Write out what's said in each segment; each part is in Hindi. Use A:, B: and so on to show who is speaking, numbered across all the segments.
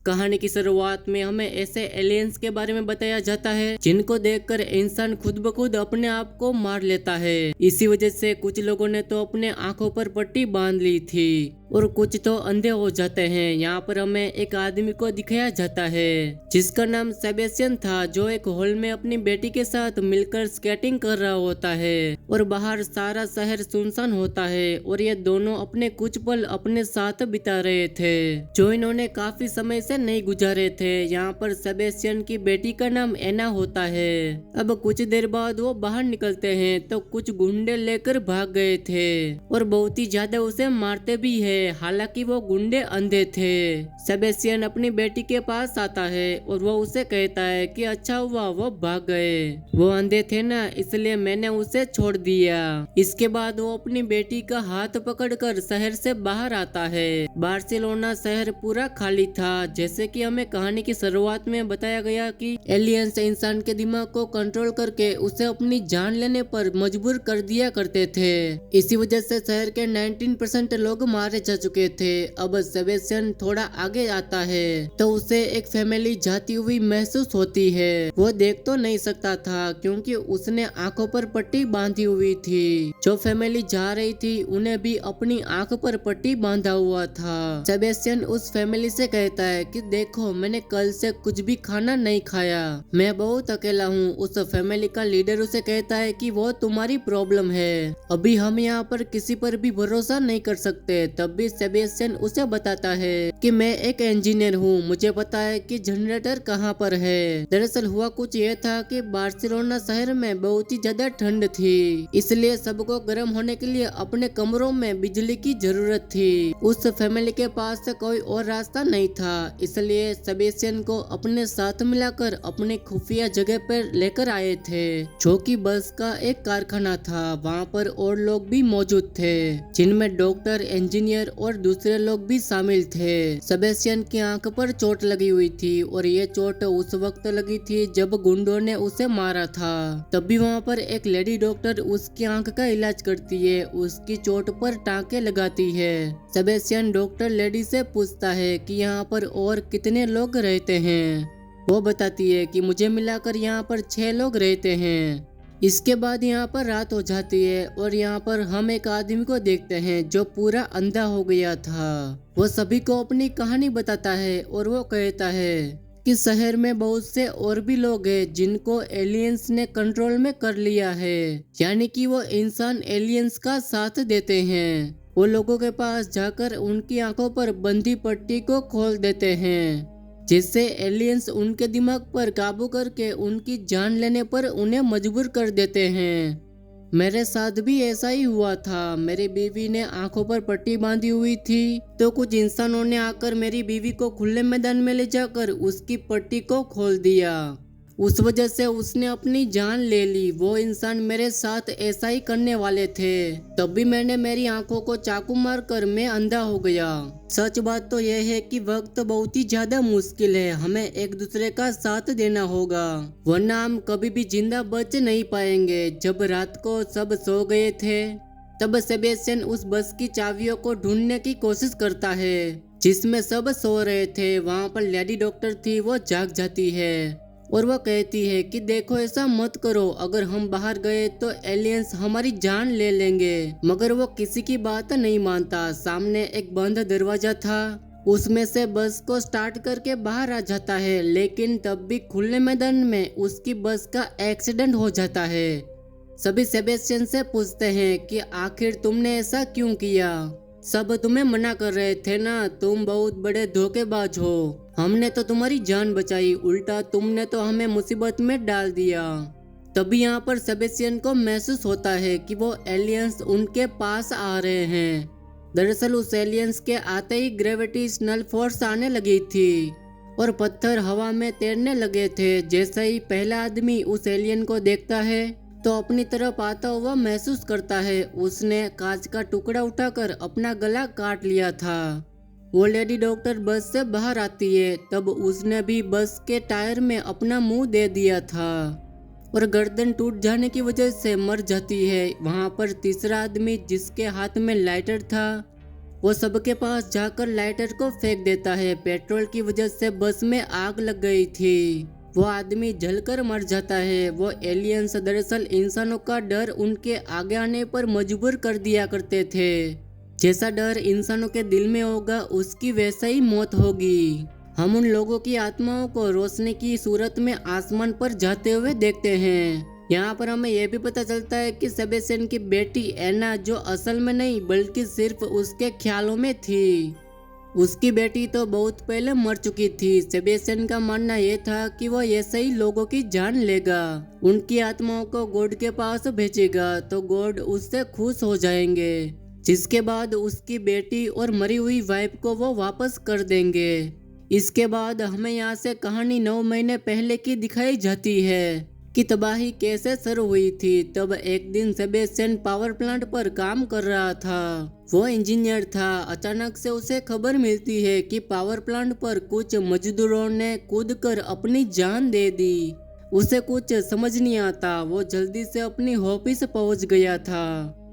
A: कहानी की शुरुआत में हमें ऐसे एलियंस के बारे में बताया जाता है जिनको देखकर इंसान खुद ब खुद अपने आप को मार लेता है। इसी वजह से कुछ लोगों ने तो अपने आंखों पर पट्टी बांध ली थी और कुछ तो अंधे हो जाते हैं। यहाँ पर हमें एक आदमी को दिखाया जाता है जिसका नाम सेबेस्टियन था, जो एक हॉल में अपनी बेटी के साथ मिलकर स्केटिंग कर रहा होता है और बाहर सारा शहर सुनसान होता है और ये दोनों अपने कुछ पल अपने साथ बिता रहे थे जो इन्होंने काफी समय से नहीं गुजारे थे। यहाँ पर सेबेस्टियन की बेटी का नाम एना होता है। अब कुछ देर बाद वो बाहर निकलते हैं तो कुछ गुंडे लेकर भाग गए थे और बहुत ही ज्यादा उसे मारते भी है। हालांकि वो गुंडे अंधे थे। सेबेस्टियन अपनी बेटी के पास आता है और वो उसे कहता है कि अच्छा हुआ वो भाग गए, वो अंधे थे ना इसलिए मैंने उसे छोड़ दिया। इसके बाद वो अपनी बेटी का हाथ पकड़कर शहर से बाहर आता है। बार्सिलोना शहर पूरा खाली था। जैसे कि हमें कहानी की शुरुआत में बताया गया कि एलियंस इंसान के दिमाग को कंट्रोल करके उसे अपनी जान लेने पर मजबूर कर दिया करते थे। इसी वजह से शहर के 19% लोग मारे जा चुके थे। अब सेबेस्टियन थोड़ा आगे आता है तो उसे एक फैमिली जाती हुई महसूस होती है। वो देख तो नहीं सकता था क्योंकि उसने आंखों पर पट्टी बांधी हुई थी। जो फैमिली जा रही थी उन्हें भी अपनी आंख पर पट्टी बांधा हुआ था। सेबेस्टियन उस फैमिली से कहता है कि देखो मैंने कल से कुछ भी खाना नहीं खाया, मैं बहुत अकेला हूँ। उस फैमिली का लीडर उसे कहता है कि वो तुम्हारी प्रॉब्लम है, अभी हम यहाँ पर किसी पर भी भरोसा नहीं कर सकते। तब भी सेबेस्टियन उसे बताता है कि मैं एक इंजीनियर हूँ, मुझे पता है कि जनरेटर कहाँ पर है। दरअसल हुआ कुछ ये था कि बार्सिलोना शहर में बहुत ही ज्यादा ठंड थी, इसलिए सबको गर्म होने के लिए अपने कमरों में बिजली की जरूरत थी। उस फैमिली के पास से कोई और रास्ता नहीं था, इसलिए सेबेस्टियन को अपने साथ मिलाकर अपने खुफिया जगह पर लेकर आए थे जो कि बस का एक कारखाना था। वहाँ पर और लोग भी मौजूद थे जिनमें डॉक्टर, इंजीनियर और दूसरे लोग भी शामिल थे। सेबेस्टियन की आंख पर चोट लगी हुई थी और ये चोट उस वक्त लगी थी जब गुंडों ने उसे मारा था। तब भी वहाँ पर एक लेडी डॉक्टर उसकी आंख का इलाज करती है, उसकी चोट पर टांके लगाती है। सेबेस्टियन डॉक्टर लेडी से पूछता है कि यहाँ पर और कितने लोग रहते हैं। वो बताती है कि मुझे मिलाकर यहाँ पर 6 लोग रहते हैं। इसके बाद यहाँ पर रात हो जाती है और यहाँ पर हम एक आदमी को देखते हैं जो पूरा अंधा हो गया था। वो सभी को अपनी कहानी बताता है और वो कहता है कि शहर में बहुत से और भी लोग हैं जिनको एलियंस ने कंट्रोल में कर लिया है, यानी कि वो इंसान एलियंस का साथ देते हैं। वो लोगों के पास जाकर उनकी आंखों पर बंधी पट्टी को खोल देते हैं जिससे एलियंस उनके दिमाग पर काबू करके उनकी जान लेने पर उन्हें मजबूर कर देते हैं। मेरे साथ भी ऐसा ही हुआ था। मेरी बीवी ने आंखों पर पट्टी बांधी हुई थी तो कुछ इंसानों ने आकर मेरी बीवी को खुले मैदान में ले जाकर उसकी पट्टी को खोल दिया। उस वजह से उसने अपनी जान ले ली। वो इंसान मेरे साथ ऐसा ही करने वाले थे। तब भी मैंने मेरी आंखों को चाकू मारकर मैं अंधा हो गया। सच बात तो यह है कि वक्त बहुत ही ज्यादा मुश्किल है, हमें एक दूसरे का साथ देना होगा वरना हम कभी भी जिंदा बच नहीं पाएंगे। जब रात को सब सो गए थे तब सेबेस्टियन उस बस की चाबियों को ढूंढने की कोशिश करता है जिसमें सब सो रहे थे। वहाँ पर लेडी डॉक्टर थी, वो जाग जाती है और वो कहती है कि देखो ऐसा मत करो, अगर हम बाहर गए तो एलियंस हमारी जान ले लेंगे। मगर वो किसी की बात नहीं मानता। सामने एक बंद दरवाजा था, उसमें से बस को स्टार्ट करके बाहर आ जाता है, लेकिन तब भी खुले मैदान में उसकी बस का एक्सीडेंट हो जाता है। सभी सेबेस्टियन से पूछते हैं कि आखिर तुमने ऐसा क्यों किया? सब तुम्हें मना कर रहे थे ना, तुम बहुत बड़े धोखेबाज हो, हमने तो तुम्हारी जान बचाई, उल्टा तुमने तो हमें मुसीबत में डाल दिया। तभी यहाँ पर सेबेस्टियन को महसूस होता है कि वो एलियंस उनके पास आ रहे हैं। दरअसल उस एलियंस के आते ही ग्रेविटेशनल फोर्स आने लगी थी और पत्थर हवा में तैरने लगे थे। जैसे ही पहला आदमी उस एलियन को देखता है तो अपनी तरफ आता हुआ महसूस करता है। उसने कांच का टुकड़ा उठाकर अपना गला काट लिया था। वो लेडी डॉक्टर बस से बाहर आती है, तब उसने भी बस के टायर में अपना मुंह दे दिया था और गर्दन टूट जाने की वजह से मर जाती है। वहाँ पर तीसरा आदमी जिसके हाथ में लाइटर था वो सबके पास जाकर लाइटर को फेंक देता है। पेट्रोल की वजह से बस में आग लग गई थी। वो आदमी जलकर मर जाता है। वो एलियंस दरअसल इंसानों का डर उनके आगे आने पर मजबूर कर दिया करते थे। जैसा डर इंसानों के दिल में होगा उसकी वैसा ही मौत होगी। हम उन लोगों की आत्माओं को रोशनी की सूरत में आसमान पर जाते हुए देखते हैं। यहाँ पर हमें यह भी पता चलता है कि सेबेस्टियन की बेटी एना, जो असल में नहीं बल्कि सिर्फ उसके ख्यालों में थी, उसकी बेटी तो बहुत पहले मर चुकी थी। सेबेस्टियन का मानना यह था कि वो ऐसे ही लोगों की जान लेगा, उनकी आत्माओं को गॉड के पास भेजेगा तो गॉड उससे खुश हो जाएंगे, जिसके बाद उसकी बेटी और मरी हुई वाइफ को वो वापस कर देंगे। इसके बाद हमें यहाँ से कहानी 9 महीने पहले की दिखाई जाती है कि तबाही कैसे शुरू हुई थी। तब एक दिन सेबेस्टियन पावर प्लांट पर काम कर रहा था। वो इंजीनियर था। अचानक से उसे खबर मिलती है कि पावर प्लांट पर कुछ मजदूरों ने कूदकर अपनी जान दे दी। उसे कुछ समझ नहीं आता। वो जल्दी से अपनी ऑफिस पहुंच गया था,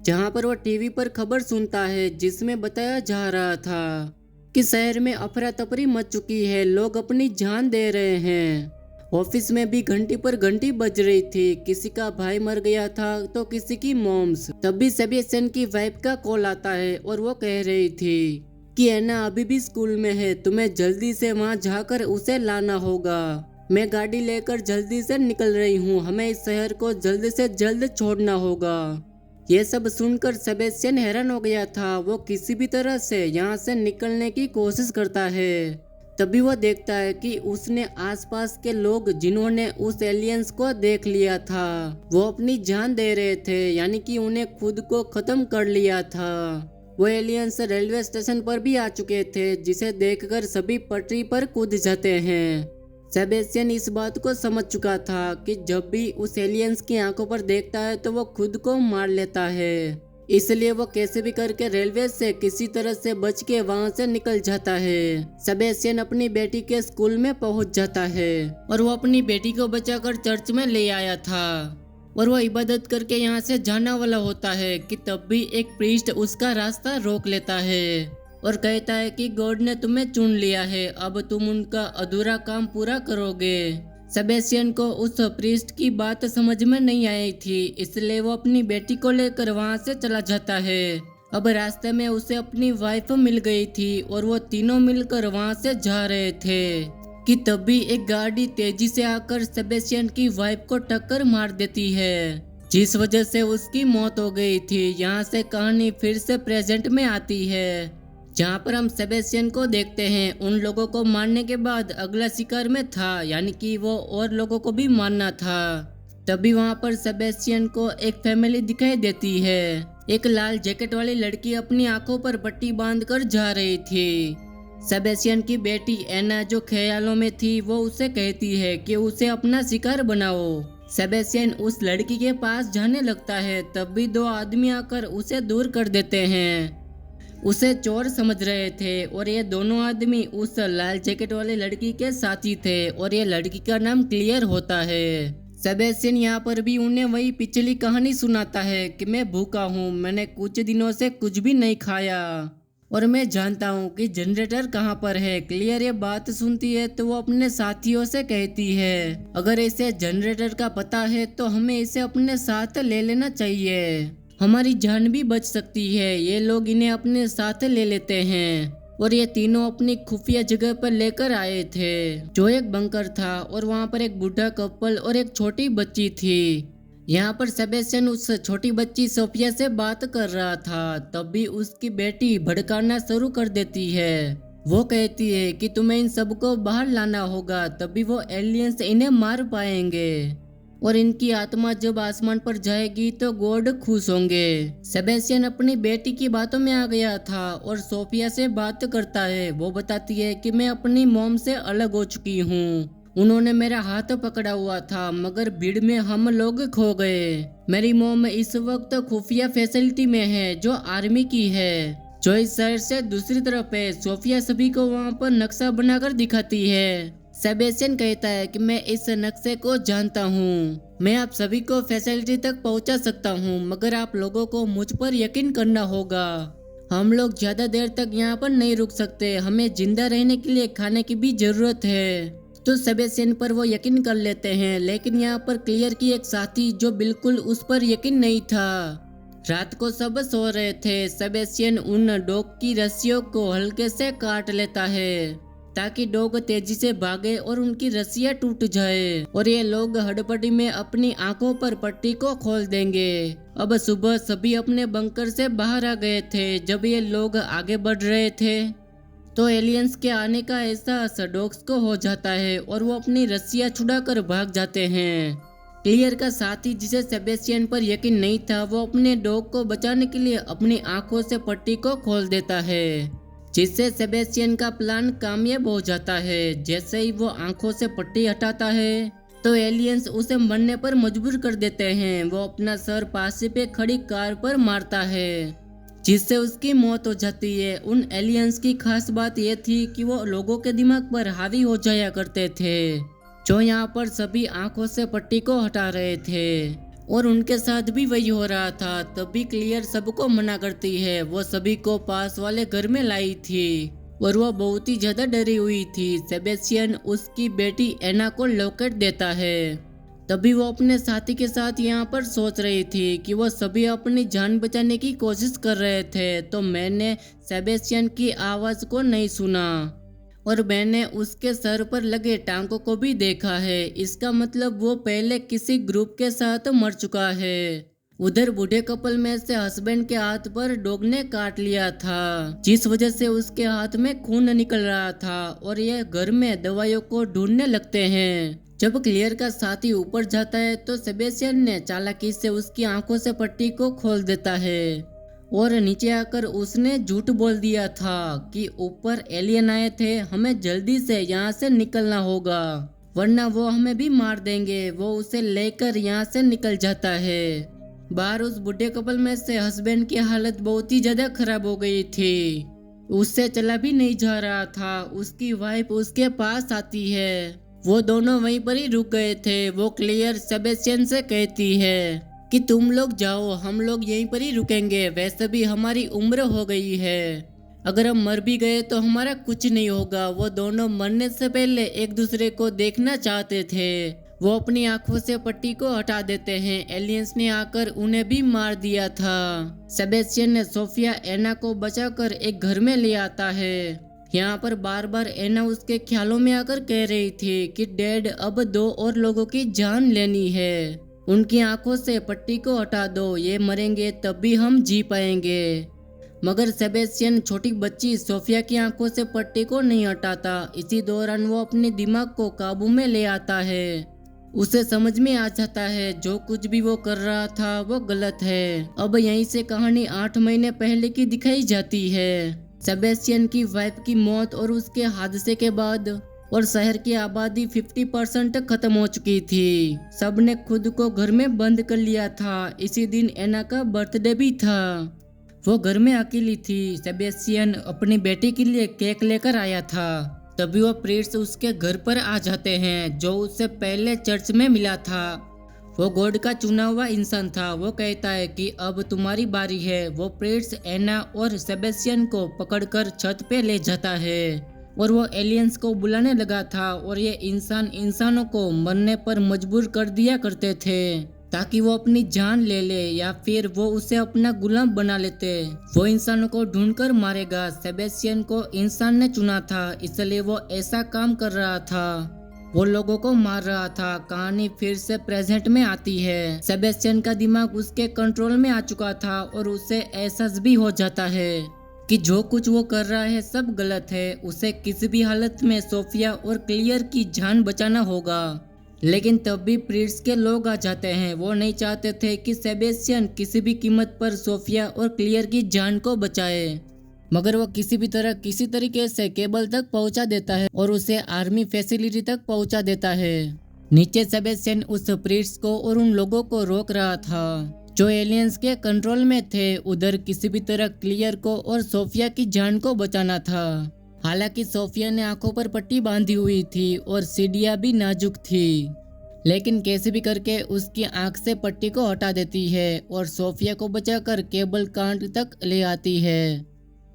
A: जहां पर वो टीवी पर खबर सुनता है जिसमें बताया जा रहा था कि शहर में अफरा तफरी मच चुकी है, लोग अपनी जान दे रहे हैं। ऑफिस में भी घंटी पर घंटी बज रही थी। किसी का भाई मर गया था तो किसी की मॉम्स। तभी सेबेस्टियन की वाइफ का कॉल आता है और वो कह रही थी कि एना अभी भी स्कूल में है, तुम्हें जल्दी से वहां जाकर उसे लाना होगा। मैं गाड़ी लेकर जल्दी से निकल रही हूँ, हमें इस शहर को जल्द से जल्द छोड़ना होगा। ये सब सुनकर सेबेस्टियन हैरान हो गया था। वो किसी भी तरह से यहाँ से निकलने की कोशिश करता है। तभी वो देखता है कि उसने आसपास के लोग जिन्होंने उस एलियंस को देख लिया था, वो अपनी जान दे रहे थे, यानी कि उन्हें खुद को खत्म कर लिया था। वो एलियंस रेलवे स्टेशन पर भी आ चुके थे, जिसे देखकर सभी पटरी पर कूद जाते हैं। सेबेस्टियन इस बात को समझ चुका था कि जब भी उस एलियंस की आंखों पर देखता है तो वो खुद को मार लेता है। इसलिए वो कैसे भी करके रेलवे से किसी तरह से बच के वहाँ से निकल जाता है। सेबेस्टियन अपनी बेटी के स्कूल में पहुँच जाता है और वो अपनी बेटी को बचाकर चर्च में ले आया था और वो इबादत करके यहाँ से जाने वाला होता है कि तब भी एक प्रीस्ट उसका रास्ता रोक लेता है और कहता है कि गॉड ने तुम्हें चुन लिया है, अब तुम उनका अधूरा काम पूरा करोगे। सेबेस्टियन को उस प्रीस्ट की बात समझ में नहीं आई थी, इसलिए वो अपनी बेटी को लेकर वहां से चला जाता है। अब रास्ते में उसे अपनी वाइफ मिल गई थी और वो तीनों मिलकर वहां से जा रहे थे कि तभी एक गाड़ी तेजी से आकर सेबेस्टियन की वाइफ को टक्कर मार देती है, जिस वजह से उसकी मौत हो गई थी। यहाँ से कहानी फिर से प्रेजेंट में आती है, जहाँ पर हम सेबेस्टियन को देखते हैं। उन लोगों को मारने के बाद अगला शिकार में था, यानी कि वो और लोगों को भी मारना था। तभी वहाँ पर सेबेस्टियन को एक फैमिली दिखाई देती है। एक लाल जैकेट वाली लड़की अपनी आंखों पर पट्टी बांधकर जा रही थी। सेबेस्टियन की बेटी एना, जो ख्यालों में थी, वो उसे कहती है कि उसे अपना शिकार बनाओ। सेबेस्टियन उस लड़की के पास जाने लगता है, तब भी 2 आदमी आकर उसे दूर कर देते हैं। उसे चोर समझ रहे थे और ये दोनों आदमी उस लाल जैकेट वाली लड़की के साथी थे और ये लड़की का नाम क्लियर होता है। सेबेस्टियन यहाँ पर भी उन्हें वही पिछली कहानी सुनाता है कि मैं भूखा हूँ, मैंने कुछ दिनों से कुछ भी नहीं खाया और मैं जानता हूँ कि जनरेटर कहाँ पर है। क्लियर ये बात सुनती है तो वो अपने साथियों से कहती है, अगर इसे जनरेटर का पता है तो हमें इसे अपने साथ ले लेना चाहिए, हमारी जान भी बच सकती है। ये लोग इन्हें अपने साथ ले लेते हैं और ये तीनों अपनी खुफिया जगह पर लेकर आए थे, जो एक बंकर था और वहाँ पर एक बूढ़ा कपल और एक छोटी बच्ची थी। यहाँ पर सेबेस्टियन उस छोटी बच्ची सोफिया से बात कर रहा था, तब भी उसकी बेटी भड़काना शुरू कर देती है। वो कहती है कि तुम्हें इन सबको बाहर लाना होगा, तभी वो एलियंस इन्हें मार पाएंगे और इनकी आत्मा जब आसमान पर जाएगी तो गॉड खुश होंगे। सेबेस्टियन अपनी बेटी की बातों में आ गया था और सोफिया से बात करता है। वो बताती है कि मैं अपनी मॉम से अलग हो चुकी हूँ, उन्होंने मेरा हाथ पकड़ा हुआ था मगर भीड़ में हम लोग खो गए। मेरी मॉम इस वक्त खुफिया फैसिलिटी में है जो आर्मी की है, जो इस शहर से दूसरी तरफ है। सोफिया सभी को वहाँ पर नक्शा बनाकर दिखाती है। सेबेस्टियन कहता है कि मैं इस नक्शे को जानता हूँ, मैं आप सभी को फैसिलिटी तक पहुँचा सकता हूँ, मगर आप लोगों को मुझ पर यकीन करना होगा। हम लोग ज्यादा देर तक यहाँ पर नहीं रुक सकते, हमें जिंदा रहने के लिए खाने की भी जरूरत है। तो सेबेस्टियन पर वो यकीन कर लेते हैं, लेकिन यहाँ पर क्लियर की एक साथी जो बिल्कुल उस पर यकीन नहीं था। रात को सब सो रहे थे। सेबेस्टियन उन डॉग की रस्सियों को हल्के से काट लेता है ताकि डॉग तेजी से भागे और उनकी रस्सियां टूट जाए, और ये लोग हड़बड़ी में अपनी आंखों पर पट्टी को खोल देंगे। अब सुबह सभी अपने बंकर से बाहर आ गए थे। जब ये लोग आगे बढ़ रहे थे तो एलियंस के आने का एहसास डॉग्स को हो जाता है और वो अपनी रस्सियां छुड़ाकर भाग जाते हैं। क्लियर का साथी जिसे सेबेस्टियन पर यकीन नहीं था, वो अपने डॉग को बचाने के लिए अपनी आंखों से पट्टी को खोल देता है, जिससे सेबेस्टियन का प्लान कामयाब हो जाता है। जैसे ही वो आंखों से पट्टी हटाता है तो एलियंस उसे मरने पर मजबूर कर देते हैं। वो अपना सर पास पे खड़ी कार पर मारता है, जिससे उसकी मौत हो जाती है। उन एलियंस की खास बात यह थी कि वो लोगों के दिमाग पर हावी हो जाया करते थे, जो यहाँ पर सभी आंखों से पट्टी को हटा रहे थे, और उनके साथ भी वही हो रहा था। तभी क्लियर सबको मना करती है। वो सभी को पास वाले घर में लाई थी और वो बहुत ही ज्यादा डरी हुई थी। सेबेस्टियन उसकी बेटी एना को लॉकेट देता है। तभी वो अपने साथी के साथ यहाँ पर सोच रही थी कि वो सभी अपनी जान बचाने की कोशिश कर रहे थे, तो मैंने सेबेस्टियन की आवाज को नहीं सुना और मैंने उसके सर पर लगे टांकों को भी देखा है। इसका मतलब वो पहले किसी ग्रुप के साथ मर चुका है। उधर बूढ़े कपल में से हस्बैंड के हाथ पर डॉग ने काट लिया था, जिस वजह से उसके हाथ में खून निकल रहा था, और ये घर में दवाइयों को ढूंढने लगते हैं। जब क्लियर का साथी ऊपर जाता है तो सेबेस्टियन ने चालाकी से उसकी आंखों से पट्टी को खोल देता है, और नीचे आकर उसने झूठ बोल दिया था कि ऊपर एलियन आए थे, हमें जल्दी से यहाँ से निकलना होगा वरना वो हमें भी मार देंगे। वो उसे लेकर यहाँ से निकल जाता है। बाहर उस बुढ़े कपल में से हस्बैंड की हालत बहुत ही ज्यादा खराब हो गई थी, उससे चला भी नहीं जा रहा था। उसकी वाइफ उसके पास आती है। वो दोनों वहीं पर ही रुक गए थे। वो क्लियर सेबेस्टियन से कहती है कि तुम लोग जाओ, हम लोग यहीं पर ही रुकेंगे। वैसे भी हमारी उम्र हो गई है, अगर हम मर भी गए तो हमारा कुछ नहीं होगा। वो दोनों मरने से पहले एक दूसरे को देखना चाहते थे। वो अपनी आंखों से पट्टी को हटा देते हैं। एलियंस ने आकर उन्हें भी मार दिया था। सेबेस्टियन ने सोफिया एना को बचाकर एक घर में ले आता है। यहाँ पर बार बार एना उसके ख्यालों में आकर कह रही थी कि डैड, अब 2 और लोगों की जान लेनी है, उनकी आंखों से पट्टी को हटा दो, ये मरेंगे तब भी हम जी पाएंगे। मगर सेबेस्टियन छोटी बच्ची सोफिया की आंखों से पट्टी को नहीं हटाता। इसी दौरान वो अपने दिमाग को काबू में ले आता है। उसे समझ में आ जाता है जो कुछ भी वो कर रहा था वो गलत है। अब यहीं से कहानी 8 महीने पहले की दिखाई जाती है। सेबेस्टियन की वाइफ की मौत और उसके हादसे के बाद और शहर की आबादी 50% खत्म हो चुकी थी। सबने खुद को घर में बंद कर लिया था। इसी दिन एना का बर्थडे भी था। वो घर में अकेली थी। सेबेस्टियन अपनी बेटी के लिए केक लेकर आया था। तभी वो प्रीस्ट उसके घर पर आ जाते हैं, जो उससे पहले चर्च में मिला था। वो गॉड का चुना हुआ इंसान था। वो कहता है कि अब तुम्हारी बारी है। वो प्रीस्ट एना और सेबेस्टियन को पकड़कर छत पे ले जाता है और वो एलियंस को बुलाने लगा था, और ये इंसानों को मरने पर मजबूर कर दिया करते थे ताकि वो अपनी जान ले ले या फिर वो उसे अपना गुलाम बना लेते। वो इंसानों को ढूंढकर मारेगा। सेबेस्टियन को इंसान ने चुना था, इसलिए वो ऐसा काम कर रहा था। वो लोगों को मार रहा था। कहानी फिर से प्रेजेंट में आती है। सेबेस्टियन का दिमाग उसके कंट्रोल में आ चुका था और उसे एहसास भी हो जाता है कि जो कुछ वो कर रहा है सब गलत है। उसे किसी भी हालत में सोफिया और क्लियर की जान बचाना होगा। लेकिन तब भी प्रीस्ट के लोग आ जाते हैं। वो नहीं चाहते थे कि सेबेस्टियन किसी भी कीमत पर सोफिया और क्लियर की जान को बचाए, मगर वो किसी तरीके से केबल तक पहुंचा देता है और उसे आर्मी फैसिलिटी तक पहुंचा देता है। नीचे सेबेस्टियन उस प्रीस्ट को और उन लोगों को रोक रहा था जो एलियंस के कंट्रोल में थे। उधर किसी भी तरह क्लियर को और सोफिया की जान को बचाना था। हालांकि सोफिया ने आंखों पर पट्टी बांधी हुई थी और सीढ़ियां भी नाजुक थी, लेकिन कैसे भी करके उसकी आंख से पट्टी को हटा देती है और सोफिया को बचाकर केबल कांट तक ले आती है।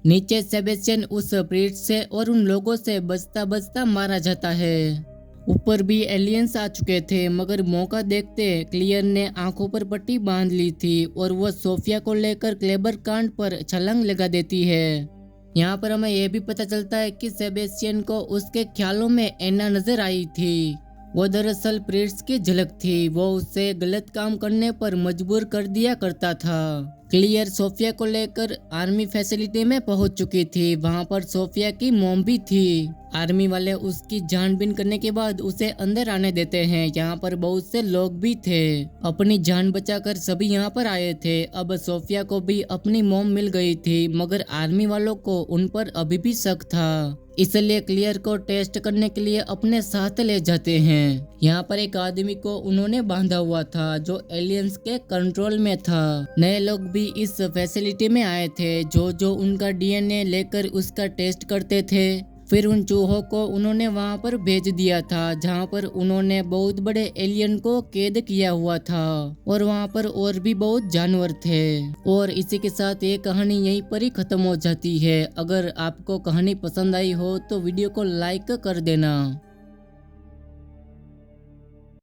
A: नीचे सेबेस्टियन उस प्रीस्ट से और उन लोगों से बचता बचता मारा जाता है। ऊपर भी एलियंस आ चुके थे, मगर मौका देखते क्लियर ने आंखों पर पट्टी बांध ली थी और वह सोफिया को लेकर क्लेबर कांड पर छलांग लगा देती है। यहाँ पर हमें यह भी पता चलता है कि सेबेस्टियन को उसके ख्यालों में एना नजर आई थी। वो दरअसल प्रीस्ट की झलक थी, वो उसे गलत काम करने पर मजबूर कर दिया करता था। क्लियर सोफिया को लेकर आर्मी फैसिलिटी में पहुंच चुकी थी। वहां पर सोफिया की मॉम भी थी। आर्मी वाले उसकी छानबीन करने के बाद उसे अंदर आने देते हैं। यहाँ पर बहुत से लोग भी थे। अपनी जान बचाकर सभी यहाँ पर आए थे। अब सोफिया को भी अपनी मॉम मिल गई थी, मगर आर्मी वालों को उन पर अभी भी शक था, इसलिए क्लियर को टेस्ट करने के लिए अपने साथ ले जाते हैं। यहाँ पर एक आदमी को उन्होंने बांधा हुआ था जो एलियंस के कंट्रोल में था। नए लोग भी इस फैसिलिटी में आए थे जो उनका डीएनए लेकर उसका टेस्ट करते थे। फिर उन चूहों को उन्होंने वहां पर भेज दिया था जहां पर उन्होंने बहुत बड़े एलियन को कैद किया हुआ था और वहां पर और भी बहुत जानवर थे। और इसी के साथ ये कहानी यहीं पर ही खत्म हो जाती है। अगर आपको कहानी पसंद आई हो तो वीडियो को लाइक कर देना।